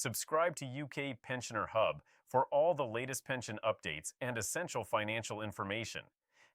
Subscribe to UK Pensioner Hub for all the latest pension updates and essential financial information.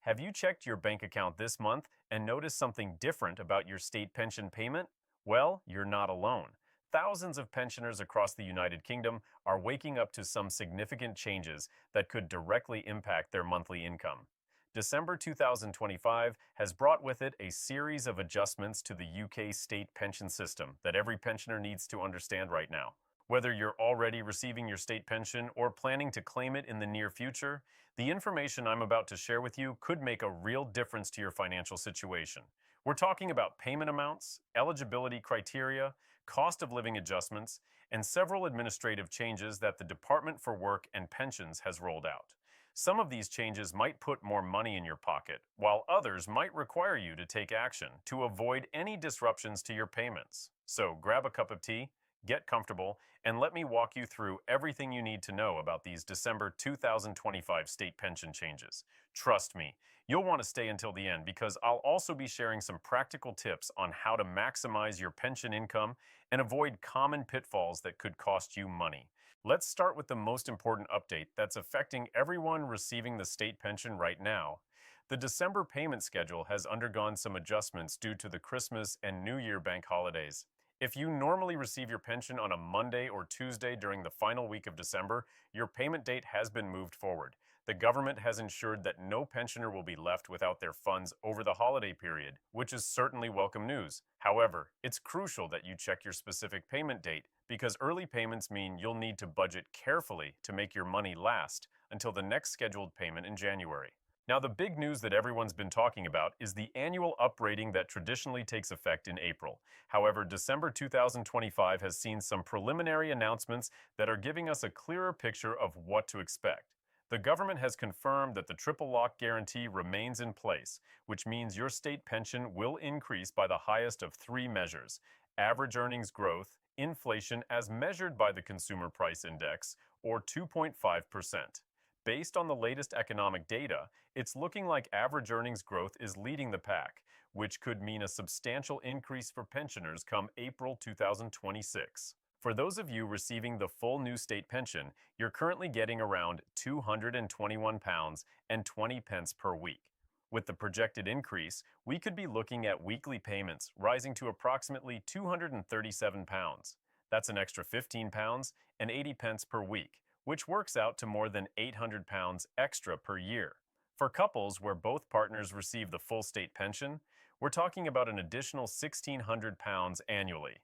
Have you checked your bank account this month and noticed something different about your state pension payment? Well, you're not alone. Thousands of pensioners across the United Kingdom are waking up to some significant changes that could directly impact their monthly income. December 2025 has brought with it a series of adjustments to the UK state pension system that every pensioner needs to understand right now. Whether you're already receiving your state pension or planning to claim it in the near future, the information I'm about to share with you could make a real difference to your financial situation. We're talking about payment amounts, eligibility criteria, cost of living adjustments, and several administrative changes that the Department for Work and Pensions has rolled out. Some of these changes might put more money in your pocket, while others might require you to take action to avoid any disruptions to your payments. So grab a cup of tea, get comfortable, and let me walk you through everything you need to know about these December 2025 state pension changes. Trust me, you'll want to stay until the end because I'll also be sharing some practical tips on how to maximize your pension income and avoid common pitfalls that could cost you money. Let's start with the most important update that's affecting everyone receiving the state pension right now. The December payment schedule has undergone some adjustments due to the Christmas and New Year bank holidays. If you normally receive your pension on a Monday or Tuesday during the final week of December, your payment date has been moved forward. The government has ensured that no pensioner will be left without their funds over the holiday period, which is certainly welcome news. However, it's crucial that you check your specific payment date because early payments mean you'll need to budget carefully to make your money last until the next scheduled payment in January. Now, the big news that everyone's been talking about is the annual uprating that traditionally takes effect in April. However, December 2025 has seen some preliminary announcements that are giving us a clearer picture of what to expect. The government has confirmed that the triple lock guarantee remains in place, which means your state pension will increase by the highest of three measures: average earnings growth, inflation as measured by the Consumer Price Index, or 2.5%. Based on the latest economic data, it's looking like average earnings growth is leading the pack, which could mean a substantial increase for pensioners come April 2026. For those of you receiving the full new state pension, you're currently getting around £221.20 per week. With the projected increase, we could be looking at weekly payments rising to approximately £237. That's an extra £15.80 per week, which works out to more than £800 extra per year. For couples where both partners receive the full state pension, we're talking about an additional £1,600 annually.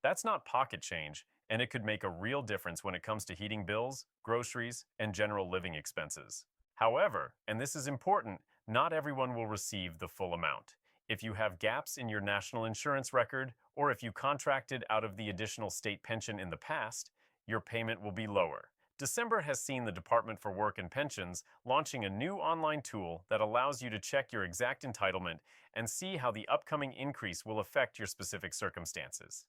That's not pocket change, and it could make a real difference when it comes to heating bills, groceries, and general living expenses. However, and this is important, not everyone will receive the full amount. If you have gaps in your national insurance record, or if you contracted out of the additional state pension in the past, your payment will be lower. December has seen the Department for Work and Pensions launching a new online tool that allows you to check your exact entitlement and see how the upcoming increase will affect your specific circumstances.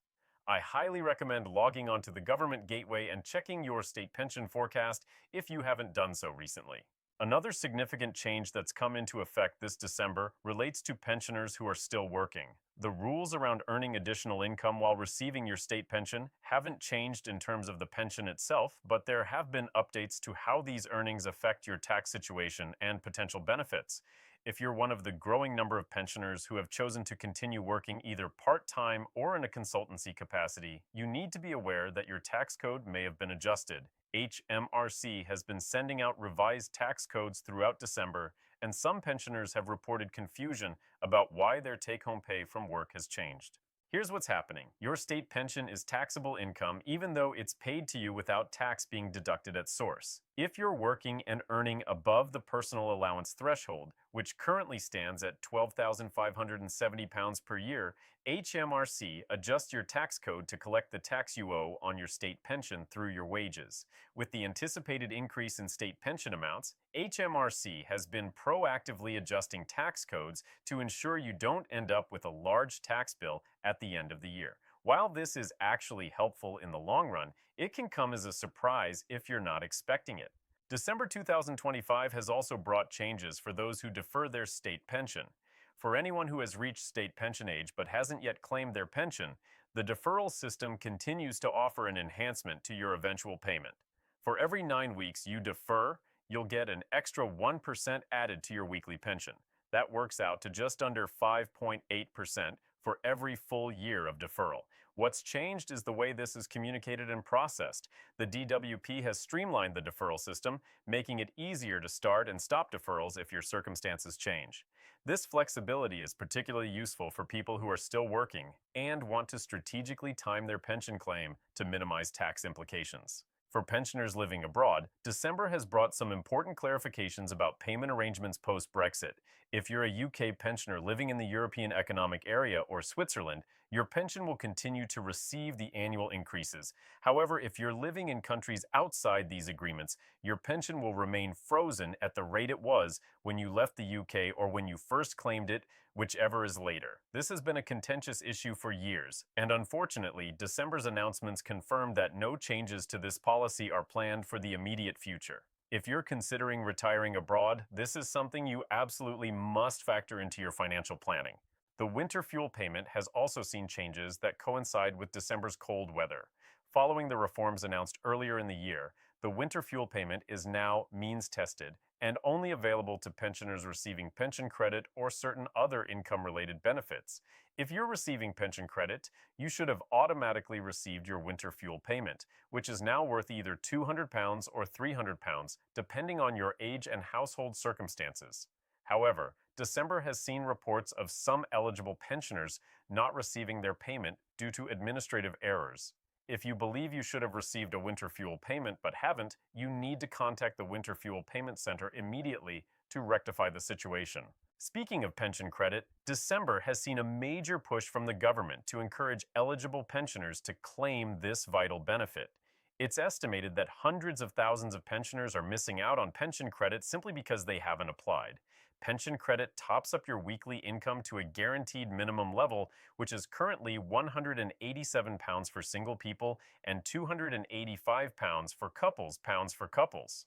I highly recommend logging onto the government gateway and checking your state pension forecast if you haven't done so recently. Another significant change that's come into effect this December relates to pensioners who are still working. The rules around earning additional income while receiving your state pension haven't changed in terms of the pension itself, but there have been updates to how these earnings affect your tax situation and potential benefits. If you're one of the growing number of pensioners who have chosen to continue working either part-time or in a consultancy capacity, you need to be aware that your tax code may have been adjusted. HMRC has been sending out revised tax codes throughout December, and some pensioners have reported confusion about why their take-home pay from work has changed. Here's what's happening. Your state pension is taxable income even though it's paid to you without tax being deducted at source. If you're working and earning above the personal allowance threshold, which currently stands at £12,570 per year, HMRC adjusts your tax code to collect the tax you owe on your state pension through your wages. With the anticipated increase in state pension amounts, HMRC has been proactively adjusting tax codes to ensure you don't end up with a large tax bill at the end of the year. While this is actually helpful in the long run, it can come as a surprise if you're not expecting it. December 2025 has also brought changes for those who defer their state pension. For anyone who has reached state pension age but hasn't yet claimed their pension, The deferral system continues to offer an enhancement to your eventual payment. For every 9 weeks you defer, you'll get an extra 1% added to your weekly pension. That works out to just under 5.8% for every full year of deferral. What's changed is the way this is communicated and processed. The DWP has streamlined the deferral system, making it easier to start and stop deferrals if your circumstances change. This flexibility is particularly useful for people who are still working and want to strategically time their pension claim to minimize tax implications. For pensioners living abroad, December has brought some important clarifications about payment arrangements post-Brexit. If you're a UK pensioner living in the European Economic Area or Switzerland, your pension will continue to receive the annual increases. However, if you're living in countries outside these agreements, your pension will remain frozen at the rate it was when you left the UK or when you first claimed it, whichever is later. This has been a contentious issue for years, and unfortunately, December's announcements confirmed that no changes to this policy are planned for the immediate future. If you're considering retiring abroad, this is something you absolutely must factor into your financial planning. The winter fuel payment has also seen changes that coincide with December's cold weather. Following the reforms announced earlier in the year, the winter fuel payment is now means-tested and only available to pensioners receiving pension credit or certain other income-related benefits. If you're receiving pension credit, you should have automatically received your winter fuel payment, which is now worth either £200 or £300, depending on your age and household circumstances. However, December has seen reports of some eligible pensioners not receiving their payment due to administrative errors. If you believe you should have received a winter fuel payment but haven't, you need to contact the Winter Fuel Payment Center immediately to rectify the situation. Speaking of pension credit, December has seen a major push from the government to encourage eligible pensioners to claim this vital benefit. It's estimated that hundreds of thousands of pensioners are missing out on pension credit simply because they haven't applied. Pension credit tops up your weekly income to a guaranteed minimum level, which is currently £187 for single people and £285 for couples.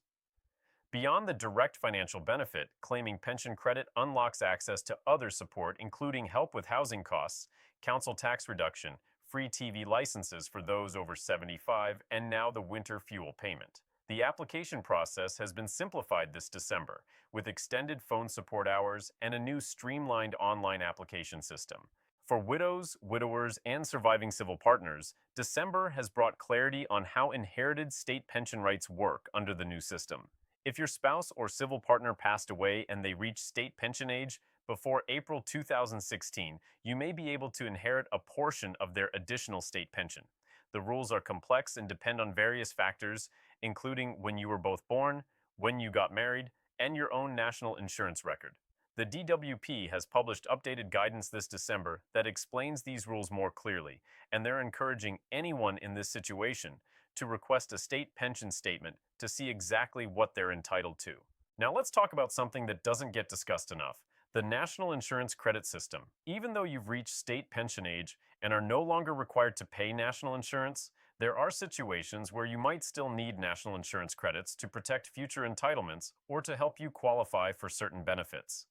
Beyond the direct financial benefit, claiming pension credit unlocks access to other support, including help with housing costs, council tax reduction, free TV licenses for those over 75, and now the winter fuel payment. The application process has been simplified this December, with extended phone support hours and a new streamlined online application system. For widows, widowers, and surviving civil partners, December has brought clarity on how inherited state pension rights work under the new system. If your spouse or civil partner passed away and they reached state pension age before April 2016, you may be able to inherit a portion of their additional state pension. The rules are complex and depend on various factors, including when you were both born, when you got married, and your own national insurance record. The DWP has published updated guidance this December that explains these rules more clearly, and they're encouraging anyone in this situation to request a state pension statement to see exactly what they're entitled to. Now let's talk about something that doesn't get discussed enough: the National Insurance Credit System. Even though you've reached state pension age and are no longer required to pay national insurance, there are situations where you might still need national insurance credits to protect future entitlements or to help you qualify for certain benefits.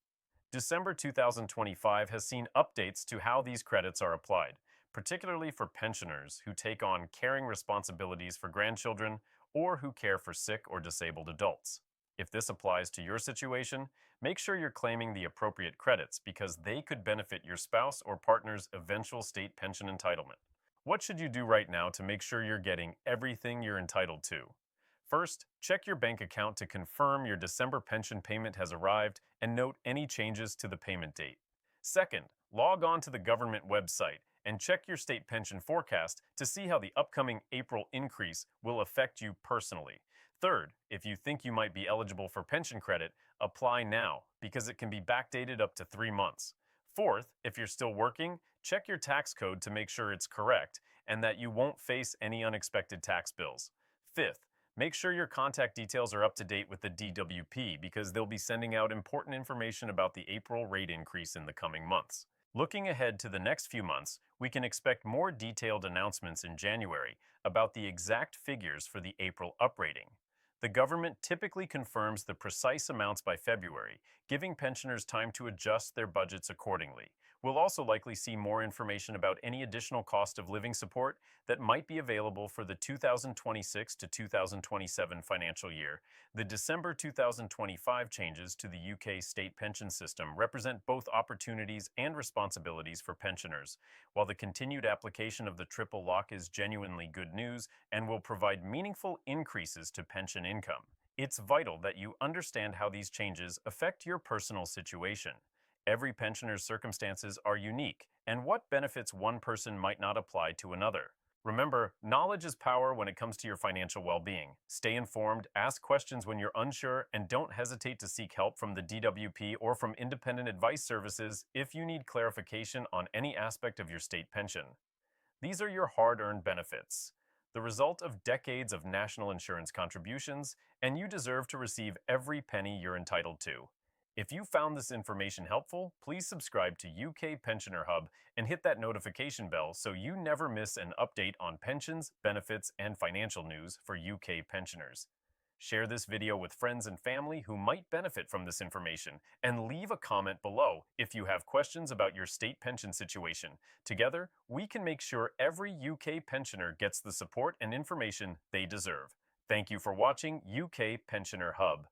December 2025 has seen updates to how these credits are applied, particularly for pensioners who take on caring responsibilities for grandchildren or who care for sick or disabled adults. If this applies to your situation, make sure you're claiming the appropriate credits because they could benefit your spouse or partner's eventual state pension entitlement. What should you do right now to make sure you're getting everything you're entitled to? First, check your bank account to confirm your December pension payment has arrived and note any changes to the payment date. Second, log on to the government website and check your state pension forecast to see how the upcoming April increase will affect you personally. Third, if you think you might be eligible for pension credit, apply now because it can be backdated up to 3 months. Fourth, if you're still working, check your tax code to make sure it's correct and that you won't face any unexpected tax bills. Fifth, make sure your contact details are up to date with the DWP because they'll be sending out important information about the April rate increase in the coming months. Looking ahead to the next few months, we can expect more detailed announcements in January about the exact figures for the April uprating. The government typically confirms the precise amounts by February, giving pensioners time to adjust their budgets accordingly. We'll also likely see more information about any additional cost of living support that might be available for the 2026 to 2027 financial year. The December 2025 changes to the UK state pension system represent both opportunities and responsibilities for pensioners. While the continued application of the triple lock is genuinely good news and will provide meaningful increases to pension income, it's vital that you understand how these changes affect your personal situation. Every pensioner's circumstances are unique, and what benefits one person might not apply to another. Remember, knowledge is power when it comes to your financial well-being. Stay informed, ask questions when you're unsure, and don't hesitate to seek help from the DWP or from independent advice services if you need clarification on any aspect of your state pension. These are your hard-earned benefits, the result of decades of national insurance contributions, and you deserve to receive every penny you're entitled to. If you found this information helpful, please subscribe to UK Pensioner Hub and hit that notification bell so you never miss an update on pensions, benefits, and financial news for UK pensioners. Share this video with friends and family who might benefit from this information, and leave a comment below if you have questions about your state pension situation. Together, we can make sure every UK pensioner gets the support and information they deserve. Thank you for watching UK Pensioner Hub.